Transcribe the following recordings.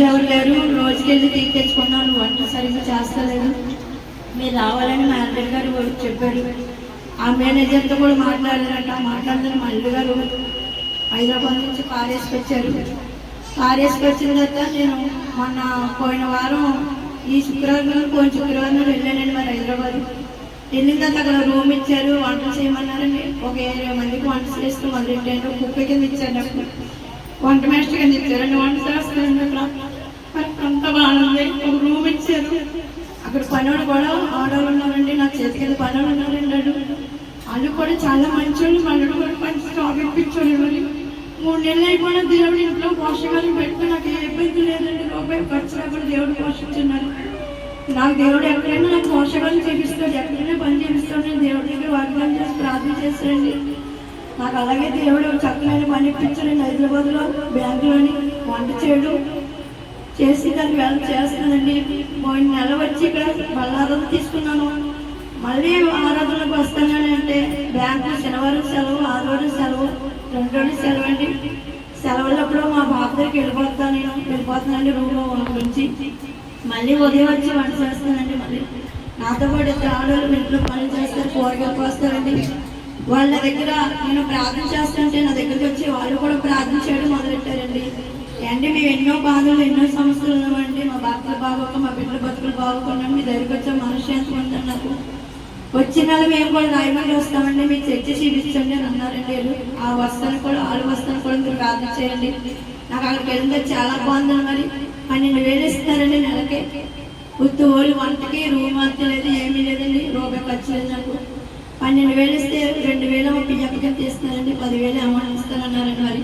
మనుషులు ఎవరు లేరు, రోజుకెళ్ళి తెచ్చుకున్నాను, వంట సరిగ్గా చేస్తలేదు, మీరు రావాలని మా అల్లుడి గారు చెప్పారు. ఆ మేనేజర్తో కూడా మాట్లాడిన మా అల్లుడి గారు హైదరాబాద్ నుంచి కార్ వేసుకొచ్చారు. కార్ వేసుకొచ్చిన తర్వాత నేను మొన్న పోయిన వారం ఈ శుక్రవారం పోయిన శుక్రవారం వెళ్ళానండి మరి హైదరాబాద్. వెళ్ళిన తర్వాత అక్కడ రూమ్ ఇచ్చారు, వంటలు చేయమన్నారండి. ఒక 20 మందికి వంట చేస్తూ మొదలెట్టాను. కుక్క కింద ఇచ్చారు, నాకు వంట మాస్టర్ కింద ఇచ్చారండి. వంట చేస్తానండి అక్కడ అంత బాగుంది. ఒక రూమ్ ఇచ్చారు, అక్కడ పనులు కూడా ఆడవాళ్ళు ఉన్నారండి, నా చేతి కింద పనులు ఉన్నారండి. వాళ్ళు కూడా చాలా మంచోళ్ళు, వాళ్ళు కూడా మంచి జాబ్ ఇప్పించారు. మరి 3 నెలలు అయిపోయినా దేవుడు ఇంట్లో పోషకాలు పెడితే నాకు ఏ ఇబ్బంది లేదండి. రూపాయి ఖర్చు లేకుండా దేవుడు పోషించున్నారు. నాకు దేవుడు ఎక్కడైనా నాకు పోషకాలు చేపిస్తాడు, ఎక్కడైనా పని చేపిస్తాడు. నేను దేవుడి దగ్గర వాగ్దానం చేసి ప్రార్థన చేస్తానండి. నాకు అలాగే దేవుడు చక్కనైన పని ఇప్పించాడండి. హైదరాబాద్లో బ్యాంకులోని వంట చేయడం చేసి దానికి వెళ్ళి చేస్తానండి. పోయిన నెల వచ్చి ఇక్కడ బల్లారం తీసుకున్నాను. మళ్ళీ ఆరాధనకు వస్తానని అంటే బ్యాంకు శనివారం సెలవు, ఆదివారం సెలవు, 2 రోజులు సెలవు అండి. సెలవులప్పుడు మా బాబు దగ్గరికి వెళ్ళిపోతానండి రూమ్లో నుంచి. మళ్ళీ ఉదయం వచ్చి వంట చేస్తానండి. మళ్ళీ నాతో పాటు 2 ఆడవాళ్ళు ఇంట్లో పనులు చేస్తారు, కూరగాయలకు వస్తారండి. వాళ్ళ దగ్గర నేను ప్రార్థన చేస్తుంటే నా దగ్గరికి వచ్చి వాళ్ళు కూడా ప్రార్థన చేయడం మొదలెట్టారండి. అంటే మేము ఎన్నో బాధలు, ఎన్నో సమస్యలు ఉన్నామండి. మా భర్తలు బాగోక, మా బిడ్డల బతుకులు బాగోకున్నాం. మీ దగ్గరికి వచ్చే మనశ్శాంతి ఉందని నాకు వచ్చిన నెల మేము కూడా రాయమండి వస్తామండి, మీకు చర్చ చూపించండి అని అన్నారండి. ఆ వస్తాను కూడా, 6 వస్తాను కూడా మీరు ప్రార్థన చేయండి. నాకు అక్కడికి వెళ్ళిందో చాలా బాగుంది. మరి 12,000 ఇస్తారండి నెలకి. ఉత్తు ఓళ్ళు వంటకి, రూమ్ అంత లేదు, ఏమీ లేదండి, రూపాయి ఖర్చు లేదు నాకు. 12,000 ఇస్తే 2,000 మా పిల్లకి తీస్తున్నారండి, 10,000 అమౌంట్ ఇస్తానన్నారండి. మరి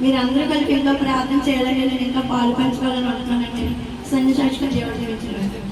మీరు అందరూ కలిపి ఇంకా ప్రార్థన చేయాలని, నేను ఇంకా పాలు పంచుకోవాలని అనుకున్నానండి. సన్నిసాక్షిగా దేవుడు జీవించారు.